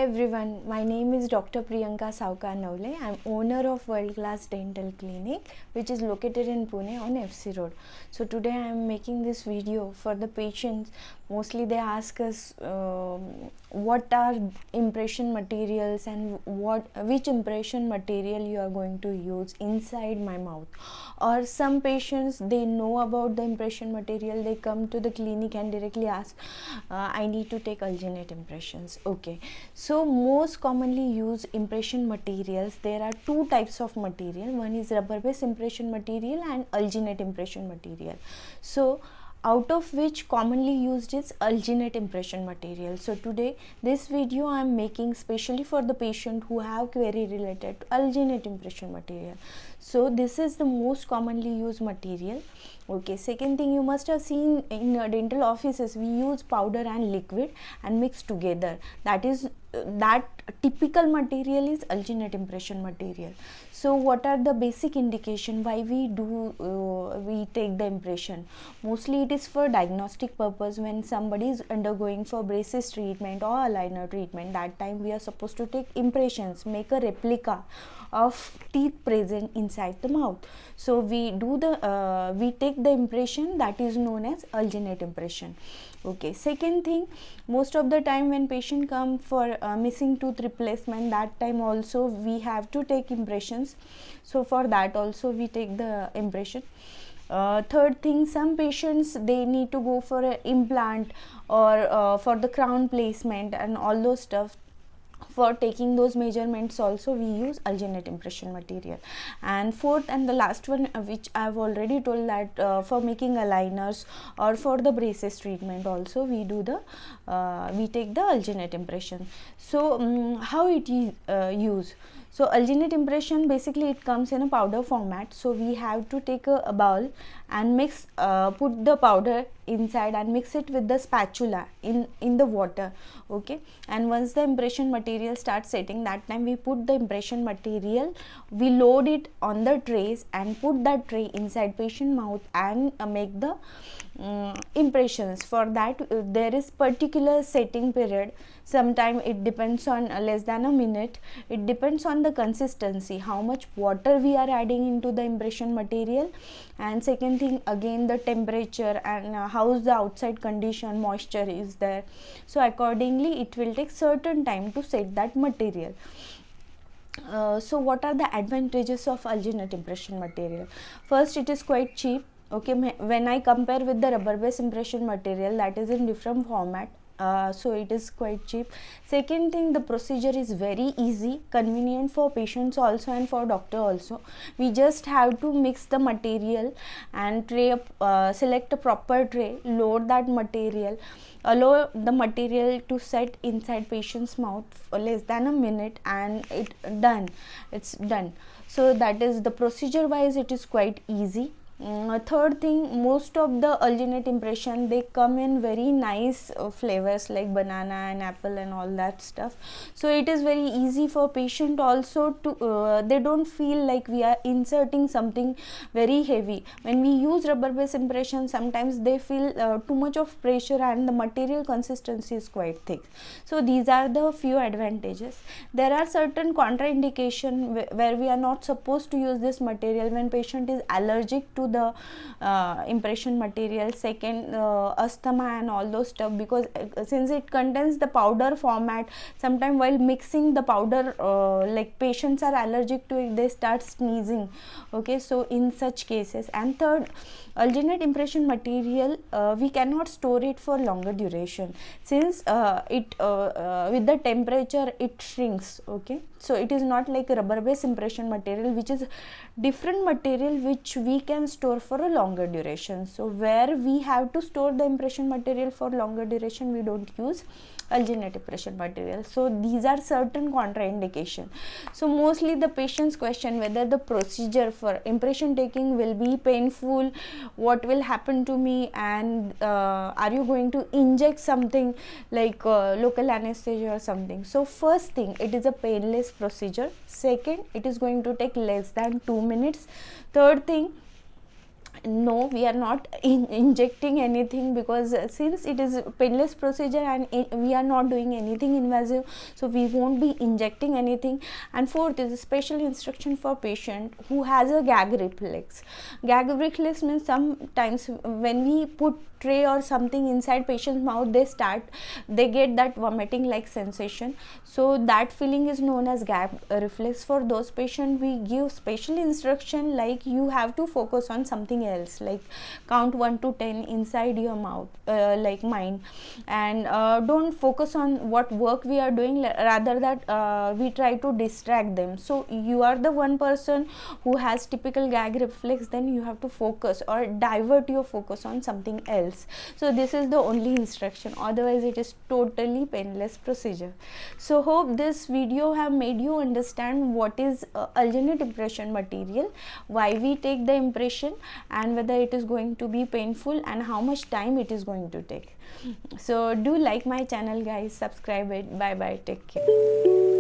everyone, my name is Dr. Priyanka Saukar Navle. I am owner of World Class Dental Clinic which is located in Pune on FC Road. So today I am making this video for the patients. Mostly they ask us what are impression materials and which impression material you are going to use inside my mouth. Or some patients, they know about the impression material, they come to the clinic and directly ask, I need to take alginate impressions. Okay, so most commonly used impression materials, there are two types of material. One is rubber based impression material and alginate impression material. So out of which commonly used is alginate impression material. So today this video I am making specially for the patient who have query related to alginate impression material. So this is the most commonly used material. Okay, second thing, you must have seen in dental offices we use powder and liquid and mix together. That typical material is alginate impression material. So what are the basic indication why we take the impression? Mostly it is for diagnostic purpose. When somebody is undergoing for braces treatment or aligner treatment, that time we are supposed to take impressions, make a replica of teeth present inside the mouth. So we take the impression, that is known as alginate impression. Okay, second thing, most of the time when patient come for missing tooth replacement, that time also we have to take impressions. So for that also we take the impression. Third thing, some patients they need to go for an implant or for the crown placement and all those stuff. For taking those measurements also we use alginate impression material. And fourth and the last one, which I have already told, that for making aligners or for the braces treatment also we take the alginate impression. So how it is used? So alginate impression, basically it comes in a powder format. So we have to take a bowl and put the powder inside and mix it with the spatula in the water. Okay, and once the impression material starts setting, that time we put the impression material, we load it on the trays and put that tray inside patient mouth and make the impressions. For that there is particular setting period. Sometime it depends on less than a minute. It depends on the consistency, how much water we are adding into the impression material, and second thing again the temperature and how's the outside condition, moisture is there. So accordingly it will take certain time to set that material. So what are the advantages of alginate impression material? First, it is quite cheap. Okay, when I compare with the rubber based impression material, that is in different format. So it is quite cheap. Second thing, the procedure is very easy, convenient for patients also and for doctor also. We just have to mix the material and select a proper tray, load that material, allow the material to set inside patient's mouth for less than a minute, and it's done. So that is the procedure wise, it is quite easy. Third thing, most of the alginate impression, they come in very nice flavors like banana and apple and all that stuff. So it is very easy for patient also to they don't feel like we are inserting something very heavy. When we use rubber based impression, sometimes they feel too much of pressure and the material consistency is quite thick. So these are the few advantages. There are certain contraindication where we are not supposed to use this material when patient is allergic to the impression material. Second, asthma and all those stuff, because since it contains the powder format, sometimes while mixing the powder, like patients are allergic to it, they start sneezing. Okay, so in such cases. And third, alginate impression material, we cannot store it for longer duration, since with the temperature it shrinks. Okay, so it is not like rubber based impression material, which is different material which we can store for a longer duration. So where we have to store the impression material for longer duration, we don't use alginate impression material. So these are certain contraindication. So mostly the patients question whether the procedure for impression taking will be painful, what will happen to me, and are you going to inject something like local anesthesia or something. So first thing, it is a painless procedure. Second, it is going to take less than 2 minutes. Third thing, No, we are not injecting anything, because since it is painless procedure and we are not doing anything invasive, so we won't be injecting anything. And fourth is a special instruction for patient who has a gag reflex. Gag reflex means sometimes when we put tray or something inside patient's mouth, they get that vomiting like sensation. So that feeling is known as gag reflex. For those patients, we give special instruction like you have to focus on something else, like count 1 to 10 inside your mouth, like mind, and don't focus on what work we are doing, rather that we try to distract them. So you are the one person who has typical gag reflex, then you have to focus or divert your focus on something else. So this is the only instruction, otherwise it is totally painless procedure. So hope this video have made you understand what is alginate impression material, why we take the impression, and whether it is going to be painful and how much time it is going to take. So do like my channel guys, subscribe it. Bye bye, take care.